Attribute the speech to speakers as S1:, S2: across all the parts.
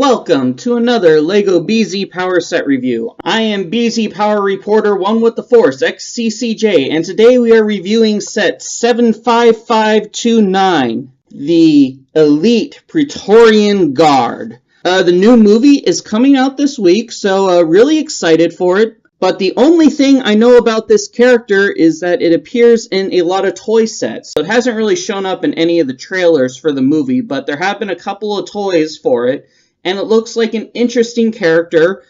S1: Welcome to another LEGO BZPower set review. I am BZPower reporter 1 with the Force, Xccj, and today we are reviewing set 75529, the Elite Praetorian Guard. The new movie is coming out this week, so really excited for it. But the only thing I know about this character is that it appears in a lot of toy sets. So it hasn't really shown up in any of the trailers for the movie, but there have been a couple of toys for it. And it looks like an interesting character.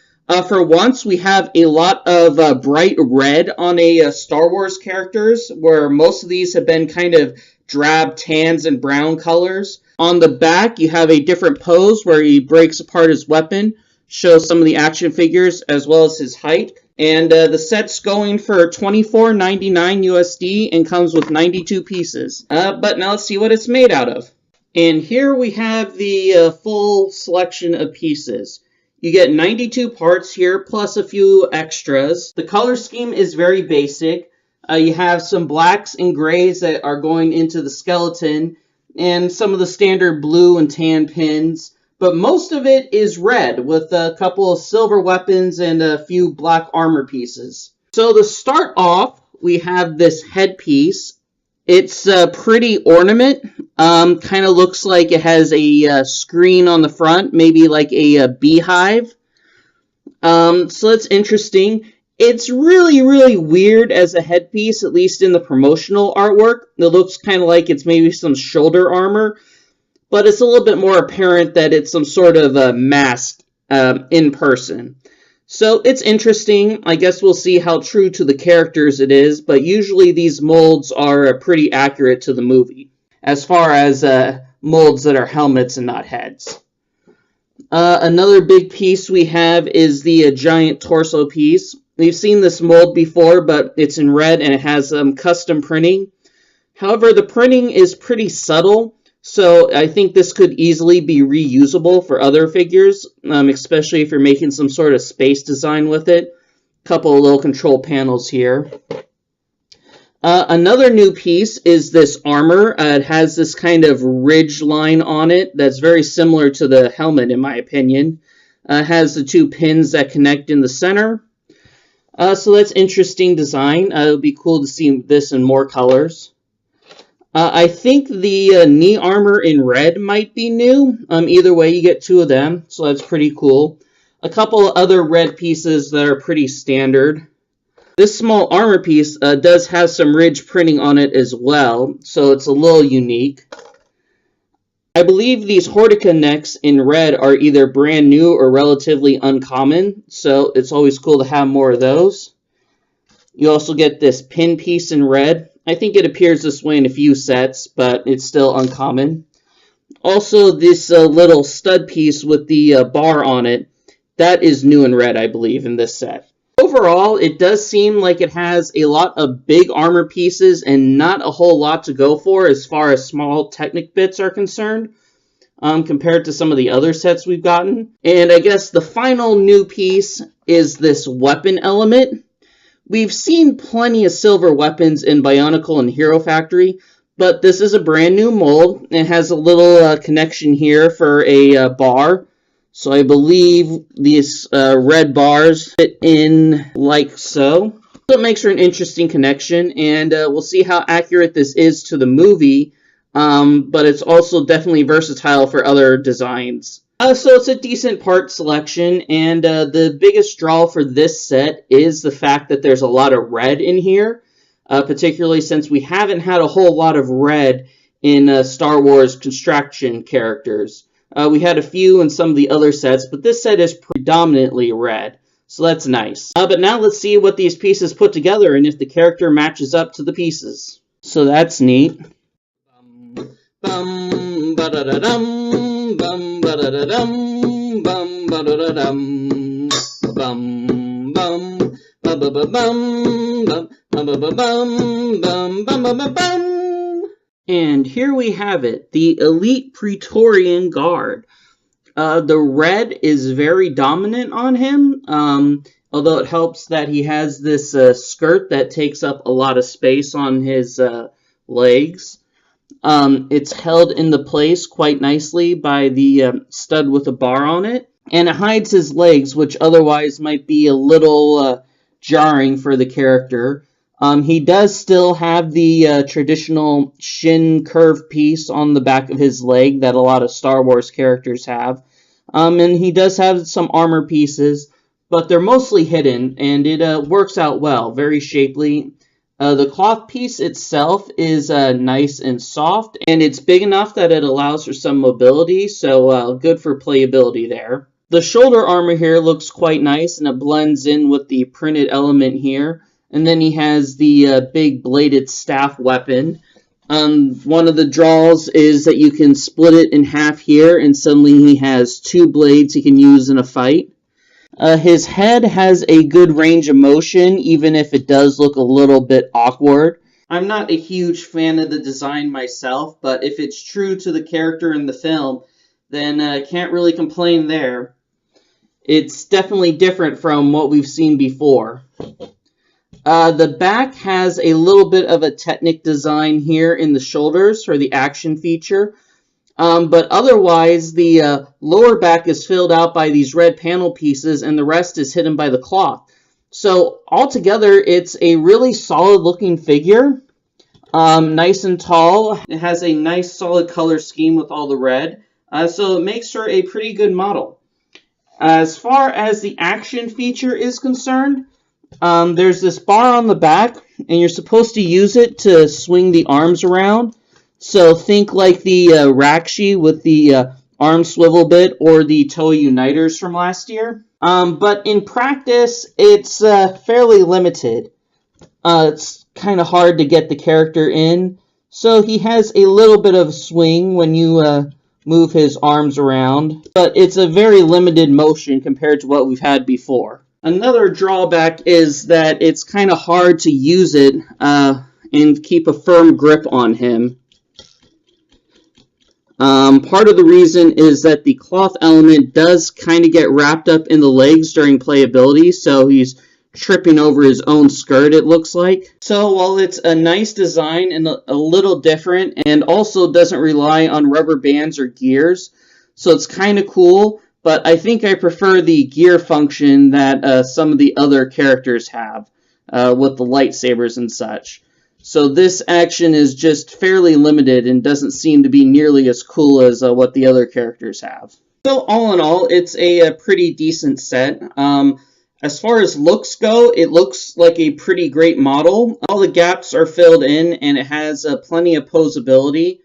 S1: For once, we have a lot of bright red on a Star Wars characters, where most of these have been kind of drab tans and brown colors. On the back, you have a different pose where he breaks apart his weapon, shows some of the action figures as well as his height. And the set's going for $24.99 USD and comes with 92 pieces. But now let's see what it's made out of. And here we have the full selection of pieces. You get 92 parts here, plus a few extras. The color scheme is very basic. You have some blacks and grays that are going into the skeleton, and some of the standard blue and tan pins. But most of it is red, with a couple of silver weapons and a few black armor pieces. So to start off, we have this headpiece. It's a pretty ornament. Kind of looks like it has a screen on the front, maybe like a beehive. So that's interesting. It's really weird as a headpiece, at least in the promotional artwork. It looks kind of like it's maybe some shoulder armor, but it's a little bit more apparent that it's some sort of a mask in person. So it's interesting. I guess we'll see how true to the characters it is, but usually these molds are pretty accurate to the movie, as far as molds that are helmets and not heads. Another big piece we have is the giant torso piece. We've seen this mold before, but it's in red and it has custom printing. However, the printing is pretty subtle, so I think this could easily be reusable for other figures, especially if you're making some sort of space design with it. Couple of little control panels here. Another new piece is this armor. It has this kind of ridge line on it that's very similar to the helmet, in my opinion. It has the two pins that connect in the center. So that's interesting design. It would be cool to see this in more colors. I think the knee armor in red might be new. Either way, you get two of them, so that's pretty cool. A couple of other red pieces that are pretty standard. This small armor piece does have some ridge printing on it as well, so it's a little unique. I believe these Hortica necks in red are either brand new or relatively uncommon, so it's always cool to have more of those. You also get this pin piece in red. I think it appears this way in a few sets, but it's still uncommon. Also, this little stud piece with the bar on it, that is new in red, I believe, in this set. Overall, it does seem like it has a lot of big armor pieces and not a whole lot to go for as far as small Technic bits are concerned, compared to some of the other sets we've gotten. And I guess the final new piece is this weapon element. We've seen plenty of silver weapons in Bionicle and Hero Factory, but this is a brand new mold. It has a little connection here for a bar. So I believe these red bars fit in like so. So it makes for an interesting connection, and we'll see how accurate this is to the movie, but it's also definitely versatile for other designs. So it's a decent part selection, and the biggest draw for this set is the fact that there's a lot of red in here, particularly since we haven't had a whole lot of red in Star Wars construction characters. We had a few in some of the other sets, but this set is predominantly red, so that's nice. But now let's see what these pieces put together and if the character matches up to the pieces. So that's neat. Bum ba da da dum, bum ba da da dum, bum ba da da dum, bum bum ba ba ba bum, bum ba ba ba bum, bum bum ba ba bum. And here we have it, the Elite Praetorian Guard. The red is very dominant on him, although it helps that he has this skirt that takes up a lot of space on his legs. It's held into place quite nicely by the stud with a bar on it. And it hides his legs, which otherwise might be a little jarring for the character. He does still have the traditional shin curve piece on the back of his leg that a lot of Star Wars characters have. And he does have some armor pieces, but they're mostly hidden, and it works out well, very shapely. The cloth piece itself is nice and soft, and it's big enough that it allows for some mobility, so good for playability there. The shoulder armor here looks quite nice, and it blends in with the printed element here. And then he has the big bladed staff weapon. One of the draws is that you can split it in half here, and suddenly he has two blades he can use in a fight. His head has a good range of motion, even if it does look a little bit awkward. I'm not a huge fan of the design myself, but if it's true to the character in the film, then I can't really complain there. It's definitely different from what we've seen before. The back has a little bit of a Technic design here in the shoulders for the action feature. But otherwise, the lower back is filled out by these red panel pieces, and the rest is hidden by the cloth. So altogether, it's a really solid looking figure. Nice and tall. It has a nice solid color scheme with all the red. So it makes her a pretty good model. As far as the action feature is concerned, there's this bar on the back, and you're supposed to use it to swing the arms around. So think like the Rakshi with the arm swivel bit, or the Toei Uniters from last year. But in practice, it's fairly limited. It's kind of hard to get the character in. So he has a little bit of swing when you move his arms around, but it's a very limited motion compared to what we've had before. Another drawback is that it's kind of hard to use it and keep a firm grip on him. Part of the reason is that the cloth element does kind of get wrapped up in the legs during playability, so he's tripping over his own skirt, it looks like. So while it's a nice design and a little different, and also doesn't rely on rubber bands or gears, so it's kind of cool, but I think I prefer the gear function that some of the other characters have with the lightsabers and such. So this action is just fairly limited and doesn't seem to be nearly as cool as what the other characters have. So all in all, it's a pretty decent set. As far as looks go, it looks like a pretty great model. All the gaps are filled in, and it has plenty of posability.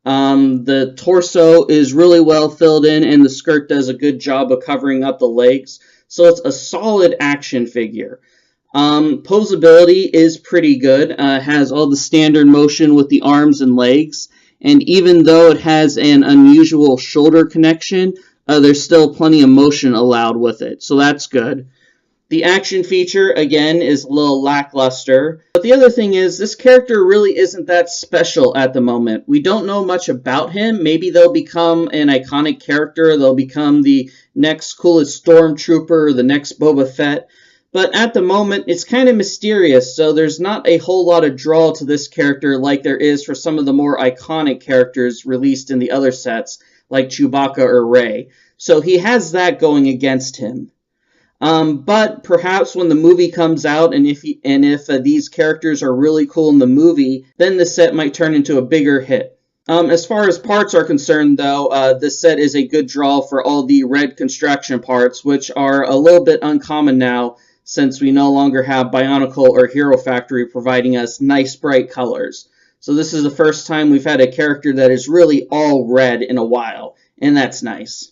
S1: The torso is really well filled in, and the skirt does a good job of covering up the legs. So it's a solid action figure. Posability is pretty good. It has all the standard motion with the arms and legs. And even though it has an unusual shoulder connection, there's still plenty of motion allowed with it. So that's good. The action feature, again, is a little lackluster. But the other thing is, this character really isn't that special at the moment. We don't know much about him. Maybe they'll become an iconic character. They'll become the next coolest stormtrooper, or the next Boba Fett. But at the moment, it's kind of mysterious, so there's not a whole lot of draw to this character like there is for some of the more iconic characters released in the other sets, like Chewbacca or Rey. So he has that going against him. But perhaps when the movie comes out, and if these characters are really cool in the movie, then the set might turn into a bigger hit. As far as parts are concerned, though, this set is a good draw for all the red construction parts, which are a little bit uncommon now, since we no longer have Bionicle or Hero Factory providing us nice bright colors. So this is the first time we've had a character that is really all red in a while, and that's nice.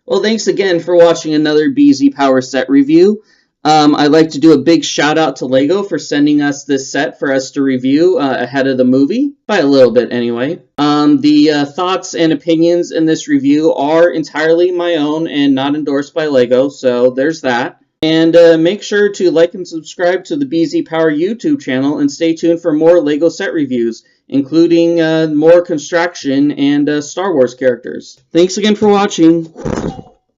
S1: Well, thanks again for watching another BZPower set review. I'd like to do a big shout out to LEGO for sending us this set for us to review ahead of the movie, by a little bit anyway. The thoughts and opinions in this review are entirely my own and not endorsed by LEGO, so there's that. And make sure to like and subscribe to the BZPower YouTube channel and stay tuned for more LEGO set reviews, including more construction and Star Wars characters. Thanks again for watching.